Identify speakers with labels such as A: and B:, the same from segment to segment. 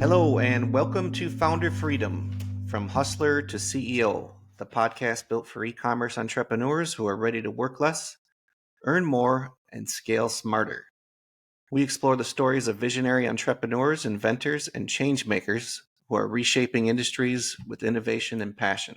A: Hello, and welcome to Founder Freedom, From Hustler to CEO, the podcast built for e-commerce entrepreneurs who are ready to work less, earn more, and scale smarter. We explore the stories of visionary entrepreneurs, inventors, and change makers who are reshaping industries with innovation and passion.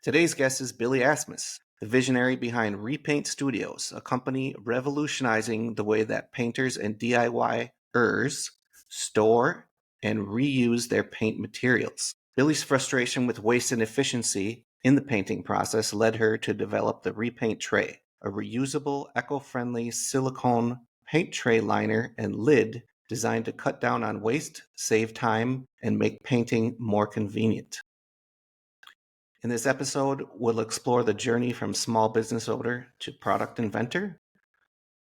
A: Today's guest is Billie Asmus, the visionary behind Repaint Studios, a company revolutionizing the way that painters and DIYers store and reuse their paint materials. Billie's frustration with waste and efficiency in the painting process led her to develop the Repaint Tray, a reusable, eco-friendly silicone paint tray liner and lid designed to cut down on waste, save time, and make painting more convenient. In this episode, we'll explore the journey from small business owner to product inventor,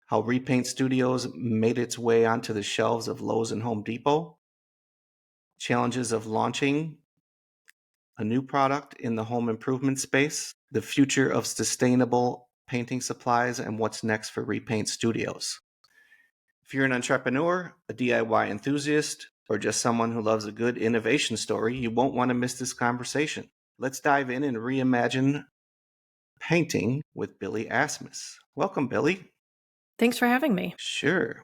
A: how Repaint Studios made its way onto the shelves of Lowe's and Home Depot, challenges of launching a new product in the home improvement space, the future of sustainable painting supplies, and what's next for Repaint Studios. If you're an entrepreneur, a DIY enthusiast, or just someone who loves a good innovation story, you won't want to miss this conversation. Let's dive in and reimagine painting with Billie Asmus. Welcome, Billie.
B: Thanks for having me.
A: Sure.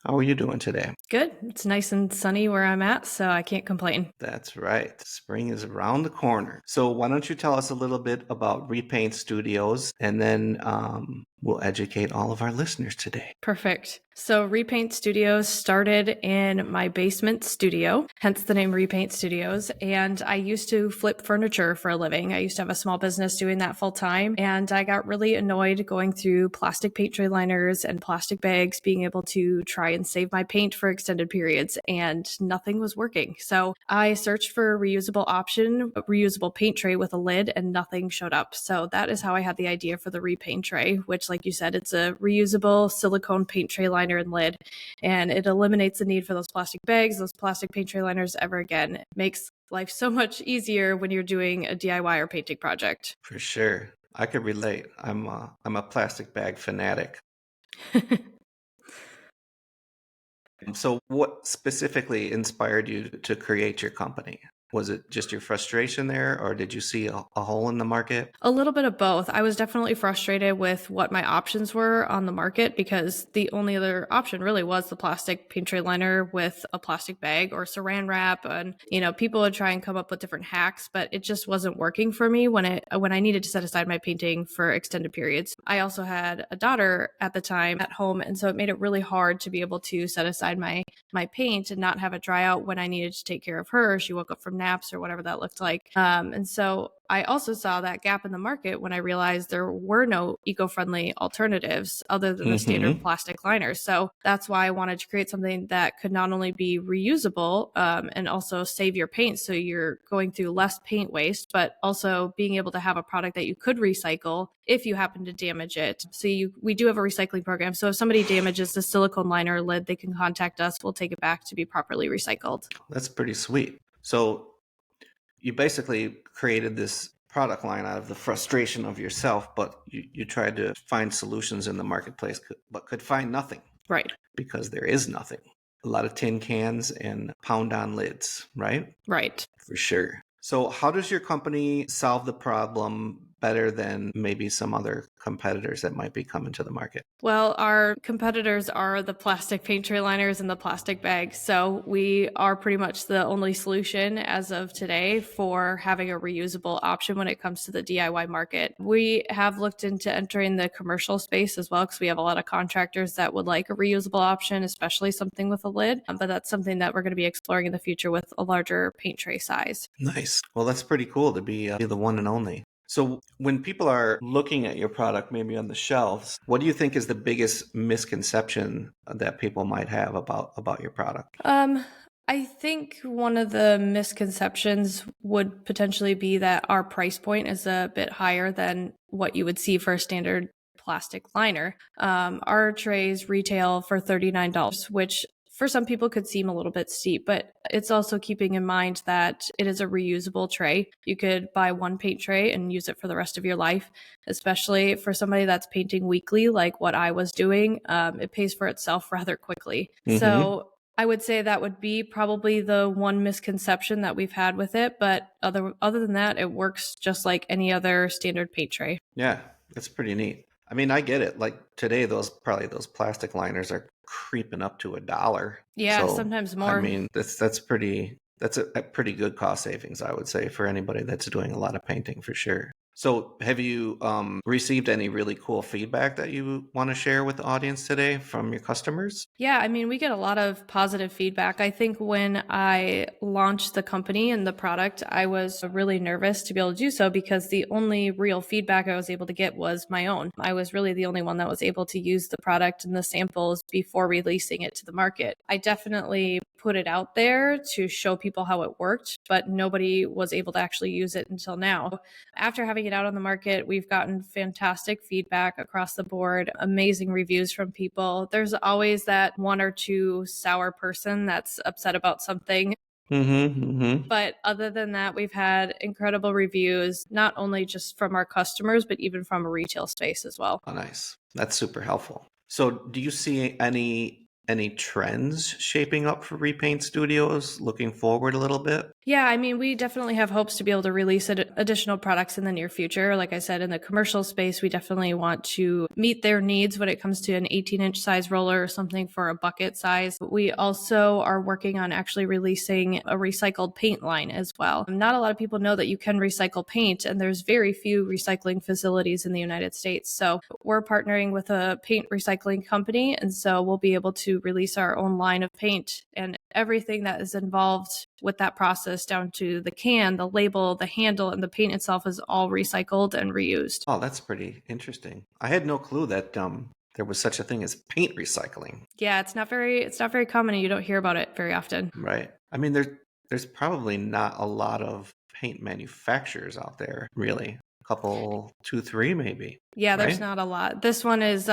A: How are you doing today?
B: Good. It's nice and sunny where I'm at, so I can't complain.
A: That's right. Spring is around the corner. So why don't you tell us a little bit about Repaint Studios, and then we'll educate all of our listeners today.
B: Perfect. So Repaint Studios started in my basement studio, hence the name Repaint Studios. And I used to flip furniture for a living. I used to have a small business doing that full time. And I got really annoyed going through plastic paint tray liners and plastic bags, being able to try and save my paint for extended periods, and nothing was working. So I searched for a reusable option, a reusable paint tray with a lid, and nothing showed up. So that is how I had the idea for the Repaint Tray, which, like you said, it's a reusable silicone paint tray liner and lid, and it eliminates the need for those plastic bags, those plastic paint tray liners ever again. It makes life so much easier when you're doing a DIY or painting project.
A: For sure. I could relate. I'm a plastic bag fanatic. So what specifically inspired you to create your company? Was it just your frustration there, or did you see a hole in the market?
B: A little bit of both. I was definitely frustrated with what my options were on the market, because the only other option really was the plastic paint tray liner with a plastic bag or saran wrap. And, people would try and come up with different hacks, but it just wasn't working for me when I needed to set aside my painting for extended periods. I also had a daughter at the time at home, and so it made it really hard to be able to set aside my paint and not have it dry out when I needed to take care of her. She woke up from naps or whatever that looked like. And so I also saw that gap in the market when I realized there were no eco-friendly alternatives other than the standard plastic liners. So that's why I wanted to create something that could not only be reusable and also save your paint, so you're going through less paint waste, but also being able to have a product that you could recycle if you happen to damage it. So we do have a recycling program. So if somebody damages the silicone liner or lid, they can contact us. We'll take it back to be properly recycled.
A: That's pretty sweet. So you basically created this product line out of the frustration of yourself, but you tried to find solutions in the marketplace, but could find nothing.
B: Right.
A: Because there is nothing. A lot of tin cans and pound-on lids, right?
B: Right.
A: For sure. So how does your company solve the problem better than maybe some other competitors that might be coming to the market?
B: Well, our competitors are the plastic paint tray liners and the plastic bags. So we are pretty much the only solution as of today for having a reusable option when it comes to the DIY market. We have looked into entering the commercial space as well, because we have a lot of contractors that would like a reusable option, especially something with a lid. But that's something that we're going to be exploring in the future with a larger paint tray size.
A: Nice. Well, that's pretty cool to be the one and only. So when people are looking at your product, maybe on the shelves, what do you think is the biggest misconception that people might have about your product?
B: I think one of the misconceptions would potentially be that our price point is a bit higher than what you would see for a standard plastic liner. Our trays retail for $39, which for some people could seem a little bit steep, but it's also keeping in mind that it is a reusable tray. You could buy one paint tray and use it for the rest of your life, especially for somebody that's painting weekly, like what I was doing. It pays for itself rather quickly. So I would say that would be probably the one misconception that we've had with it, but other than that, it works just like any other standard paint tray.
A: Yeah, that's pretty neat. I mean, I get it. Like today, those plastic liners are creeping up to $1.
B: Yeah,
A: So
B: sometimes
A: I
B: more.
A: mean, that's a pretty good cost savings, I would say, for anybody that's doing a lot of painting for sure. So have you received any really cool feedback that you want to share with the audience today from your customers?
B: Yeah, I mean, we get a lot of positive feedback. I think when I launched the company and the product, I was really nervous to be able to do so because the only real feedback I was able to get was my own. I was really the only one that was able to use the product and the samples before releasing it to the market. I definitely put it out there to show people how it worked, but nobody was able to actually use it until now. After having it out on the market, we've gotten fantastic feedback across the board, amazing reviews from people. There's always that one or two sour person that's upset about something. But other than that, we've had incredible reviews, not only just from our customers, but even from a retail space as well.
A: Oh, nice. That's super helpful. So do you see any trends shaping up for Repaint Studios looking forward a little bit?
B: Yeah, I mean, we definitely have hopes to be able to release additional products in the near future. Like I said, in the commercial space, we definitely want to meet their needs when it comes to an 18-inch size roller or something for a bucket size. We also are working on actually releasing a recycled paint line as well. Not a lot of people know that you can recycle paint, and there's very few recycling facilities in the United States. So we're partnering with a paint recycling company, and so we'll be able to release our own line of paint and everything that is involved with that process, down to the can, the label, the handle, and the paint itself, is all recycled and reused.
A: Oh, that's pretty interesting. I had no clue that there was such a thing as paint recycling.
B: Yeah, it's not very common, and you don't hear about it very often.
A: Right. I mean, there's probably not a lot of paint manufacturers out there, really. A couple, two, three, maybe.
B: Yeah, there's
A: Right?
B: not a lot. This one's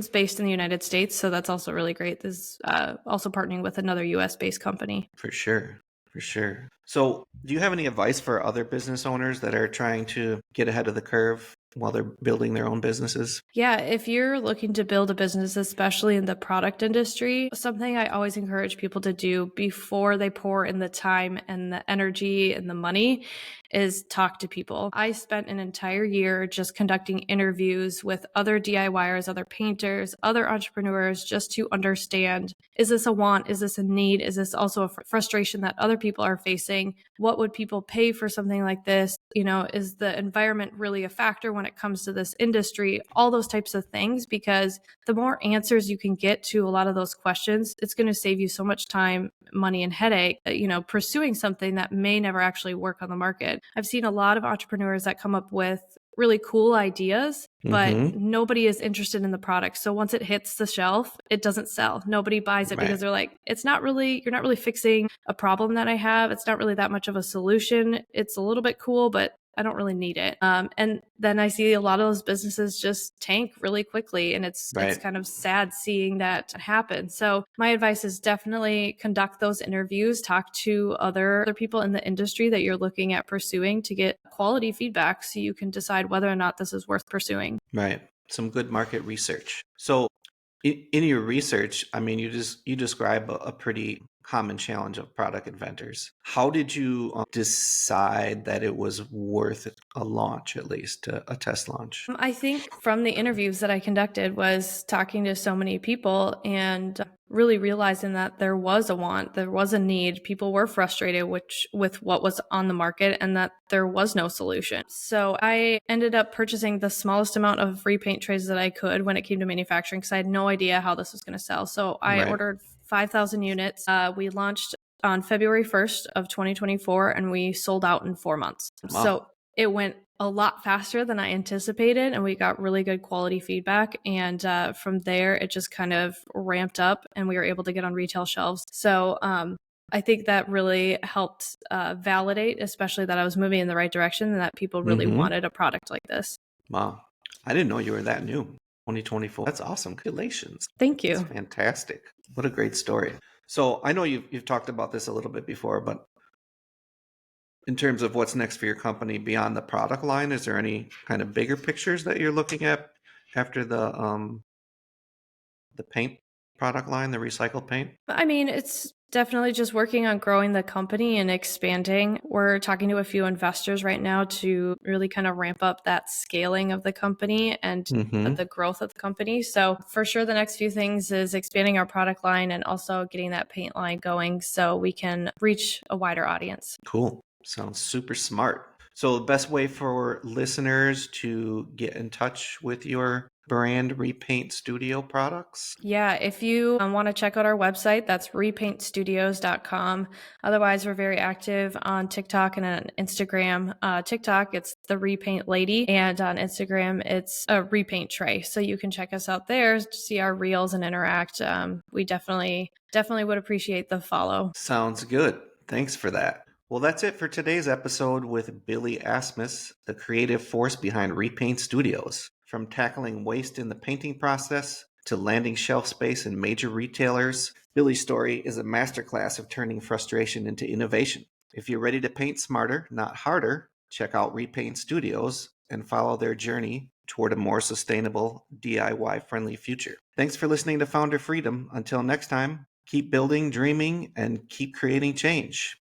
B: based in the United States, so that's also really great. This is also partnering with another US based company.
A: For sure. For sure. So, do you have any advice for other business owners that are trying to get ahead of the curve while they're building their own businesses?
B: Yeah, if you're looking to build a business, especially in the product industry, something I always encourage people to do before they pour in the time and the energy and the money is talk to people. I spent an entire year just conducting interviews with other DIYers, other painters, other entrepreneurs, just to understand, is this a want? Is this a need? Is this also a frustration that other people are facing? What would people pay for something like this? Is the environment really a factor when it comes to this industry? All those types of things, because the more answers you can get to a lot of those questions, it's going to save you so much time, money, and headache, pursuing something that may never actually work on the market. I've seen a lot of entrepreneurs that come up with really cool ideas, but nobody is interested in the product. So once it hits the shelf, it doesn't sell. Nobody buys it because they're like, you're not really fixing a problem that I have. It's not really that much of a solution. It's a little bit cool, but I don't really need it. And then I see a lot of those businesses just tank really quickly, and it's kind of sad seeing that happen. So my advice is definitely conduct those interviews, talk to other people in the industry that you're looking at pursuing to get quality feedback so you can decide whether or not this is worth pursuing.
A: Right. Some good market research. So in your research, I mean, you describe a pretty common challenge of product inventors. How did you decide that it was worth a launch, at least a test launch?
B: I think from the interviews that I conducted was talking to so many people and really realizing that there was a want, there was a need. People were frustrated with what was on the market and that there was no solution. So I ended up purchasing the smallest amount of repaint trays that I could when it came to manufacturing, because I had no idea how this was going to sell. So I ordered 5,000 units. We launched on February 1st of 2024, and we sold out in 4 months. Wow. So it went a lot faster than I anticipated, and we got really good quality feedback. And from there, it just kind of ramped up, and we were able to get on retail shelves. So I think that really helped validate, especially that I was moving in the right direction and that people really wanted a product like this.
A: Wow. I didn't know you were that new. 2024. That's awesome. Congratulations.
B: Thank you.
A: That's fantastic. What a great story. So I know you've talked about this a little bit before, but in terms of what's next for your company beyond the product line, is there any kind of bigger pictures that you're looking at after the paint product line, the recycled paint?
B: I mean, it's definitely just working on growing the company and expanding. We're talking to a few investors right now to really kind of ramp up that scaling of the company and
A: Mm-hmm.
B: the growth of the company. So, for sure, the next few things is expanding our product line and also getting that paint line going so we can reach a wider audience.
A: Cool. Sounds super smart. So, the best way for listeners to get in touch with your brand Repaint Studio products?
B: Yeah, if you want to check out our website, that's repaintstudios.com. Otherwise, we're very active on TikTok and on Instagram. TikTok, it's the Repaint Lady, and on Instagram, it's a Repaint Tray. So you can check us out there to see our reels and interact. We definitely would appreciate the follow.
A: Sounds good. Thanks for that. Well, that's it for today's episode with Billie Asmus, the creative force behind Repaint Studios. From tackling waste in the painting process to landing shelf space in major retailers, Billie's story is a masterclass of turning frustration into innovation. If you're ready to paint smarter, not harder, check out Repaint Studios and follow their journey toward a more sustainable, DIY-friendly future. Thanks for listening to Founder Freedom. Until next time, keep building, dreaming, and keep creating change.